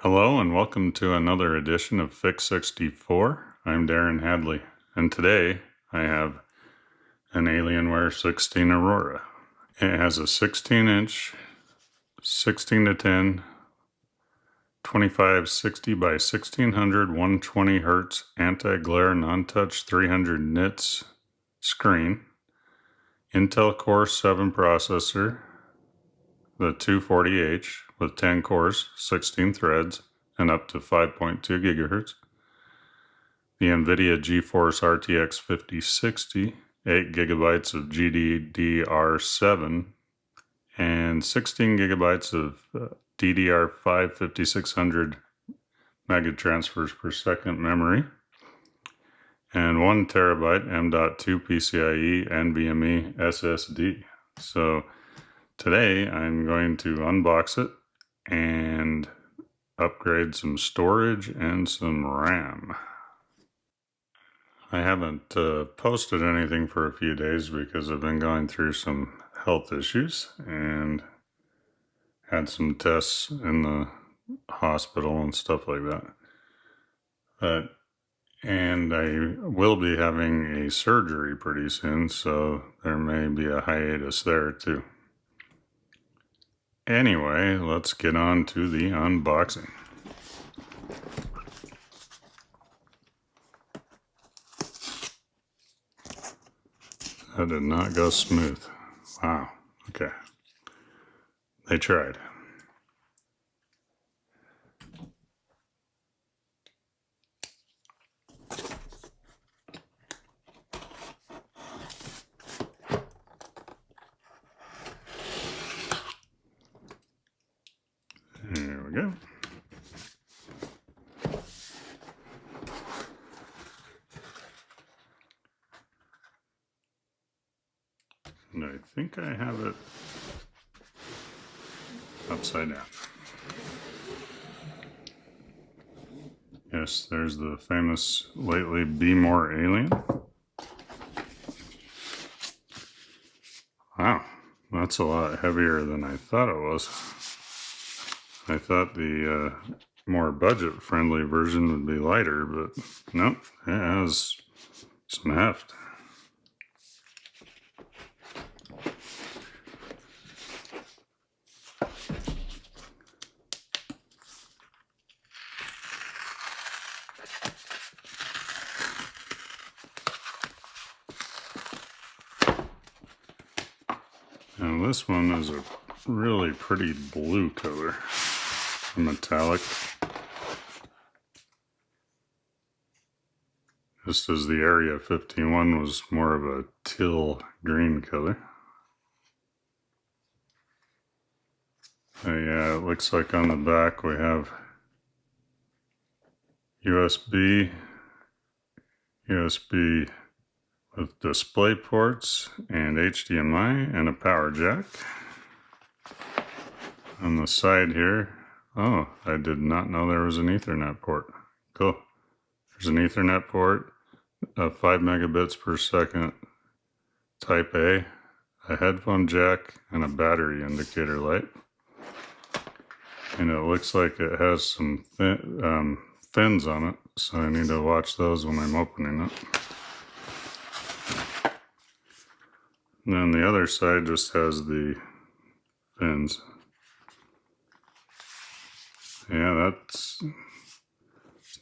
Hello and welcome to another edition of Fix64. I'm Darren Hadley, and today I have an Alienware 16 Aurora. It has a 16-inch 16 to 10 2560 by 1600 120 Hz anti-glare non-touch 300 nits screen, Intel Core 7 processor, the 240H with 10 cores, 16 threads, and up to 5.2 gigahertz. The NVIDIA GeForce RTX 5060, 8 gigabytes of GDDR7, and 16 gigabytes of DDR5 5600 megatransfers per second memory, and 1 terabyte M.2 PCIe NVMe SSD. So today I'm going to unbox it and upgrade some storage and some RAM. I haven't posted anything for a few days because I've been going through some health issues and had some tests in the hospital and stuff like that. And I will be having a surgery pretty soon, so there may be a hiatus there too. Anyway, let's get on to the unboxing. That did not go smooth. Wow. Okay. They tried. There we go. And I think I have it upside down. Yes, there's the famous lately Be More Alien. Wow, that's a lot heavier than I thought it was. I thought the more budget-friendly version would be lighter, but nope, it has some heft. And this one is a really pretty blue color, a metallic. Just as the Area 51 was more of a teal green color. Yeah, it looks like on the back we have USB with display ports and HDMI and a power jack. On the side here, oh, I did not know there was an Ethernet port. Cool. There's an Ethernet port, 5 megabits per second type A headphone jack, and a battery indicator light. And it looks like it has some fins on it, so I need to watch those when I'm opening it. And then the other side just has the fins. Yeah, it's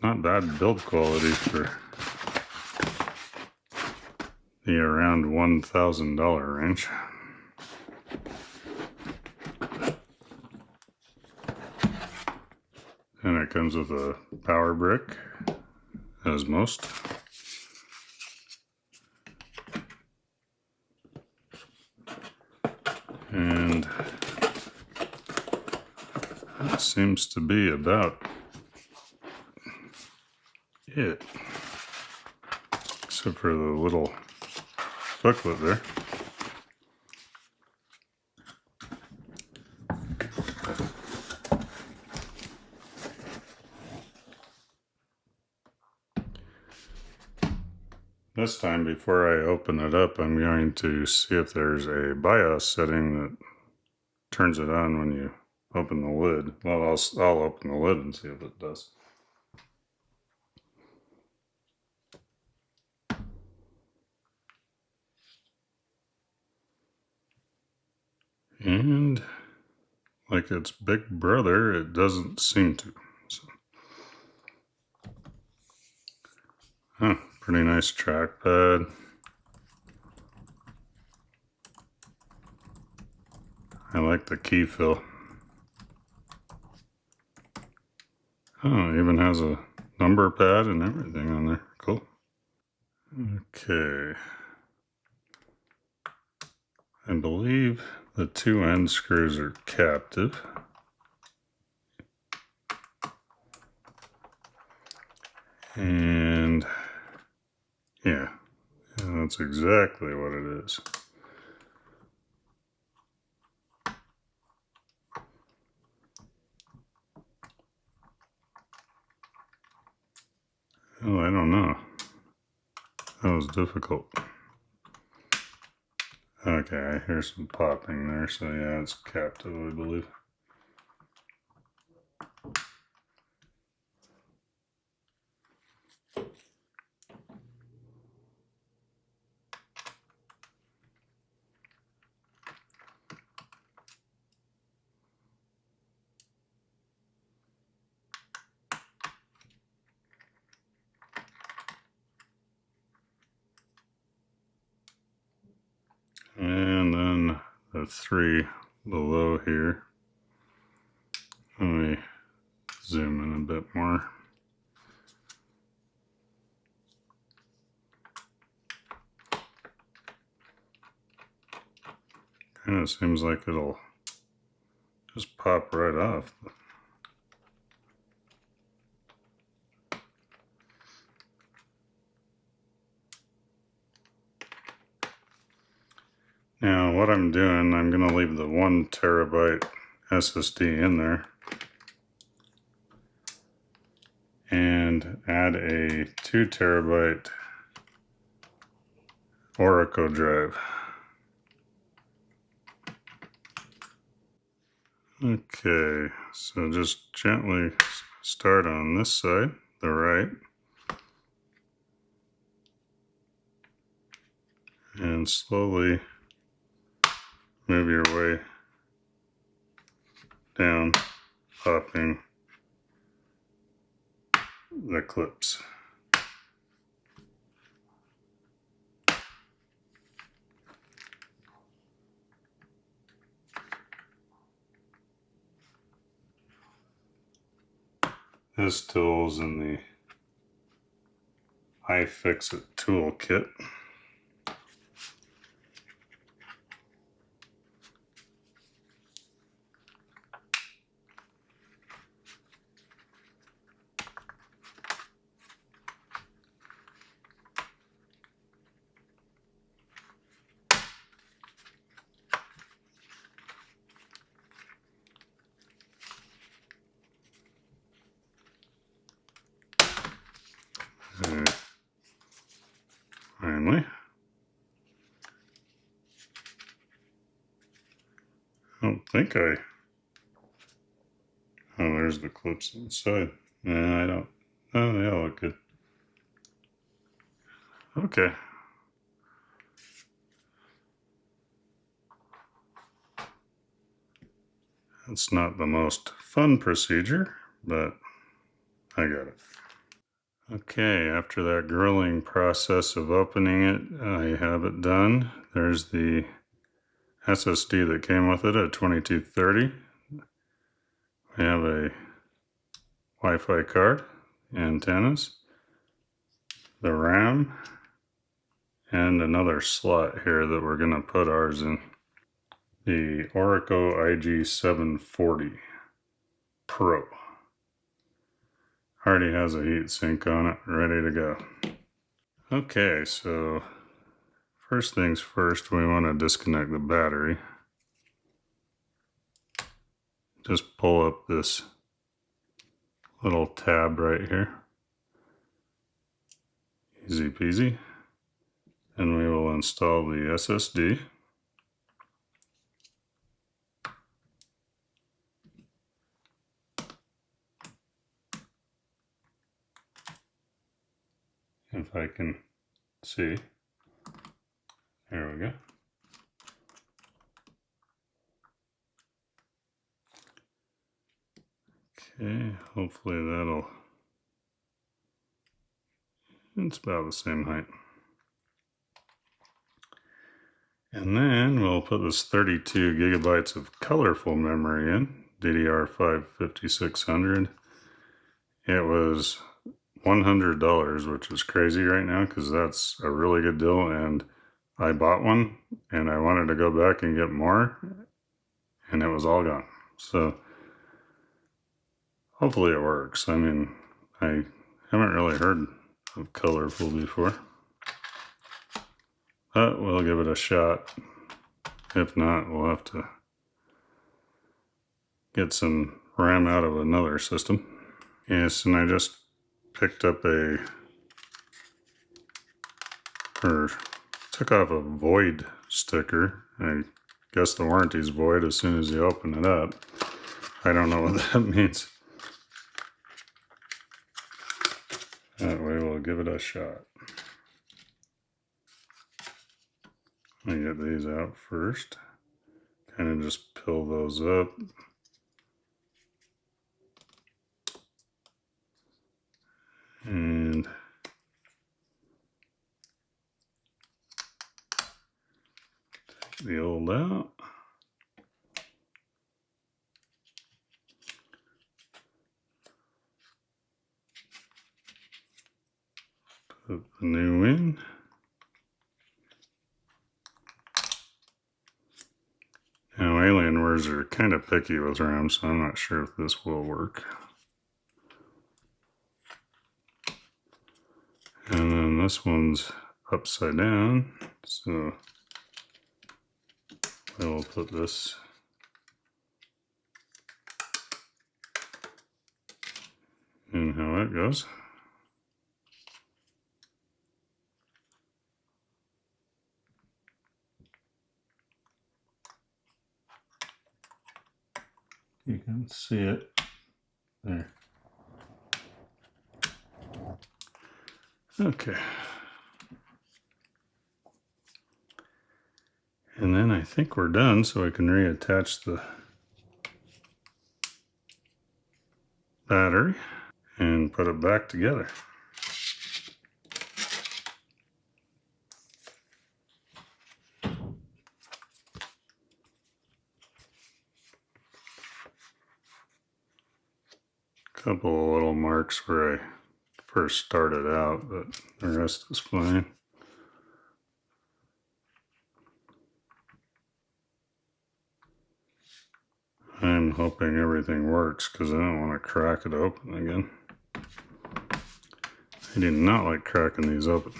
not bad build quality for the around $1,000 range. And it comes with a power brick, as most. And that seems to be about it, except for the little booklet there. This time, before I open it up, I'm going to see if there's a BIOS setting that turns it on when you open the lid. Well, I'll open the lid and see if it does. And like its big brother, it doesn't seem to. So. Huh, pretty nice trackpad. I like the key fill. Oh, it even has a number pad and everything on there. Cool. Okay. I believe the two end screws are captive. And yeah, that's exactly what it is. Oh, I don't know. That was difficult. Okay, I hear some popping there, so yeah, it's captive, I believe. And then the three below here. Let me zoom in a bit more. Kind of seems like it'll just pop right off. Now what I'm doing, I'm going to leave the 1 terabyte SSD in there and add a 2 terabyte Aurora drive. Okay, so just gently start on this side, the right, and slowly move your way down, popping the clips. This tool's in the iFixit toolkit. Finally. I don't think I... Oh, there's the clips inside. Nah, I don't... Oh, they all look good. Okay. It's not the most fun procedure, but I got it. Okay, after that grueling process of opening it, I have it done. There's the SSD that came with it at 2230. We have a Wi-Fi card, antennas, the RAM, and another slot here that we're going to put ours in. The Aurora IG740 Pro. Already has a heat sink on it, ready to go. Okay, so first things first, we want to disconnect the battery. Just pull up this little tab right here. Easy peasy. And we will install the SSD. if I can see. There we go. Okay, hopefully it's about the same height. And then we'll put this 32 gigabytes of colorful memory in, DDR5 5600. It was $100, which is crazy right now because that's a really good deal, and I bought one and I wanted to go back and get more and it was all gone. So hopefully it works. I mean, I haven't really heard of colorful before, but we'll give it a shot. If not, we'll have to get some RAM out of another system. Yes, and I just picked up took off a void sticker. I guess the warranty's void as soon as you open it up. I don't know what that means. That way we'll give it a shot. Let me get these out first. Kind of just peel those up. And take the old out. Put the new in. Now, Alienwares are kind of picky with RAM, so I'm not sure if this will work. And then this one's upside down, so I will put this in how it goes. You can see it there. Okay. And then I think we're done, so I can reattach the battery and put it back together. Couple of little marks where I first started out, but the rest is fine. I'm hoping everything works because I don't want to crack it open again. I do not like cracking these open.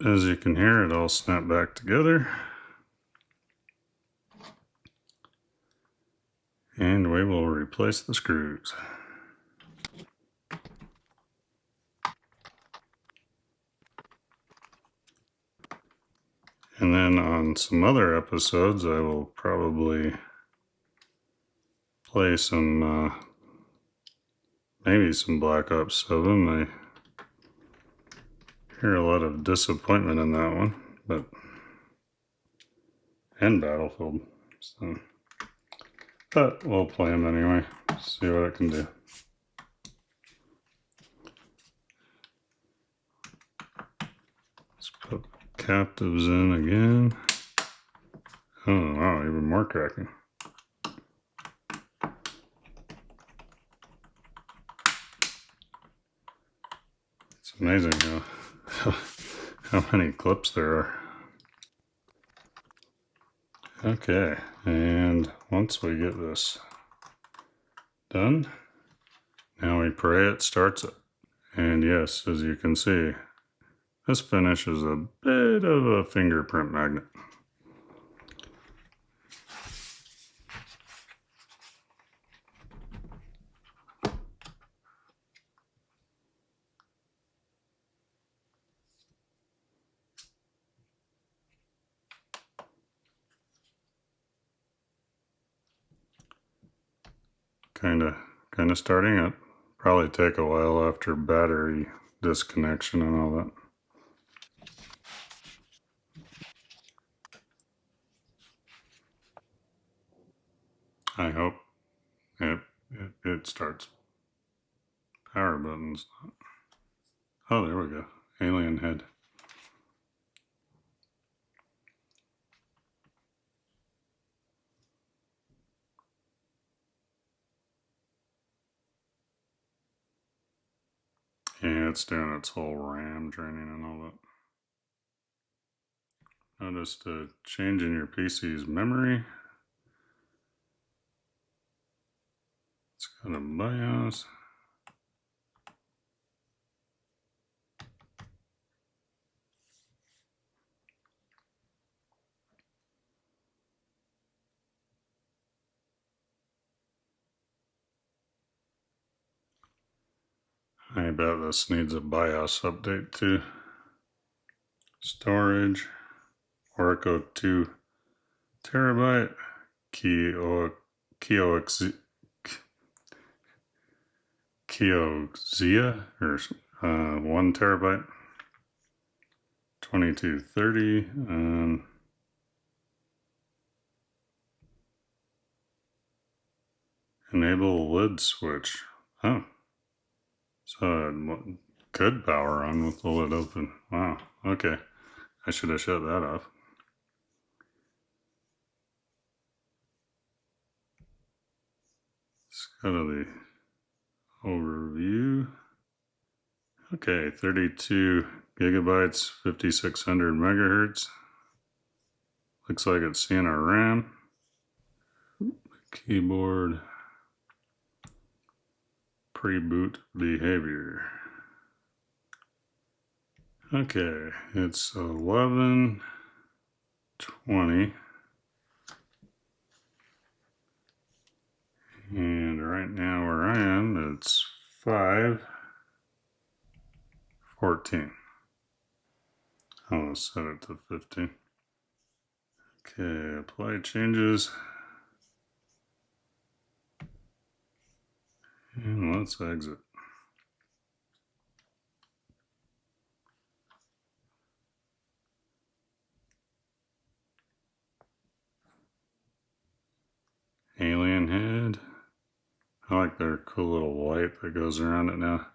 As you can hear, it all snapped back together. And we will replace the screws. And then on some other episodes, I will probably play some, maybe some Black Ops 7. I hear a lot of disappointment in that one, and Battlefield. But we'll play them anyway, see what it can do. Let's put captives in again. Oh wow, even more cracking. It's amazing how many clips there are. Okay, and once we get this done, now we pray it starts it. And yes, as you can see, this finish is a bit of a fingerprint magnet. kind of starting up. Probably take a while after battery disconnection and all that. I hope it starts. Power buttons. Oh, there we go. Alien head. Yeah, it's doing its whole RAM training and all that. Notice the change in your PC's memory. It's got a BIOS. I bet this needs a BIOS update too. Storage, Oracle 2 terabyte, Kioxia or 1 terabyte, 2230, enable lid switch. Oh, so it could power on with the lid open. Wow, okay. I should have shut that off. Let's go to the overview. Okay, 32 gigabytes, 5600 megahertz. Looks like it's seeing our RAM. Keyboard. Pre-boot behavior. Okay, it's 11:20. And right now where I am, it's 5:14. I'll set it to 15. Okay, apply changes. And let's exit. Alien head. I like their cool little light that goes around it now.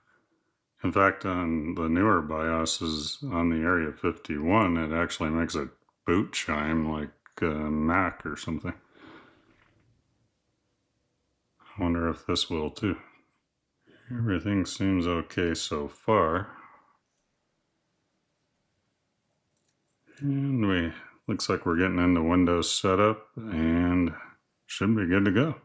In fact, on the newer BIOSes on the Area 51, it actually makes a boot chime like Mac or something. I wonder if this will too. Everything seems okay so far. And looks like we're getting into Windows setup and should be good to go.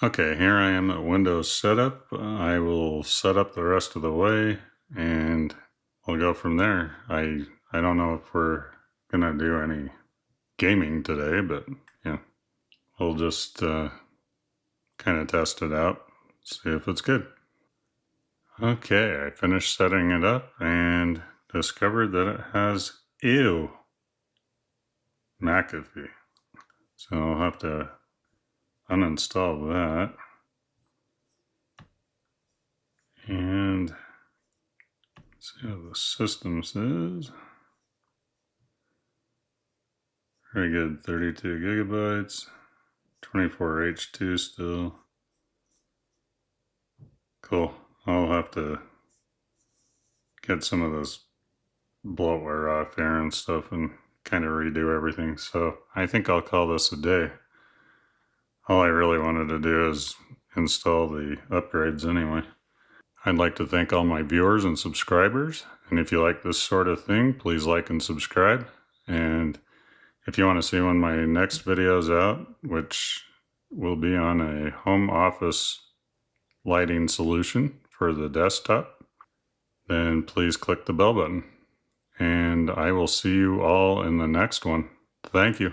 Okay, here I am at Windows setup. I will set up the rest of the way and we'll go from there. I don't know if we're gonna do any gaming today, but yeah, we'll just kind of test it out, see if it's good. Okay, I finished setting it up and discovered that it has McAfee. So I'll have to uninstall that. And see how the system says. Very good, 32 gigabytes, 24H2 still. Cool. I'll have to get some of this bloatware off here and stuff and kind of redo everything. So I think I'll call this a day. All I really wanted to do is install the upgrades anyway. I'd like to thank all my viewers and subscribers. And if you like this sort of thing, please like and subscribe. And if you want to see when my next video is out, which will be on a home office lighting solution for the desktop, then please click the bell button. And I will see you all in the next one. Thank you.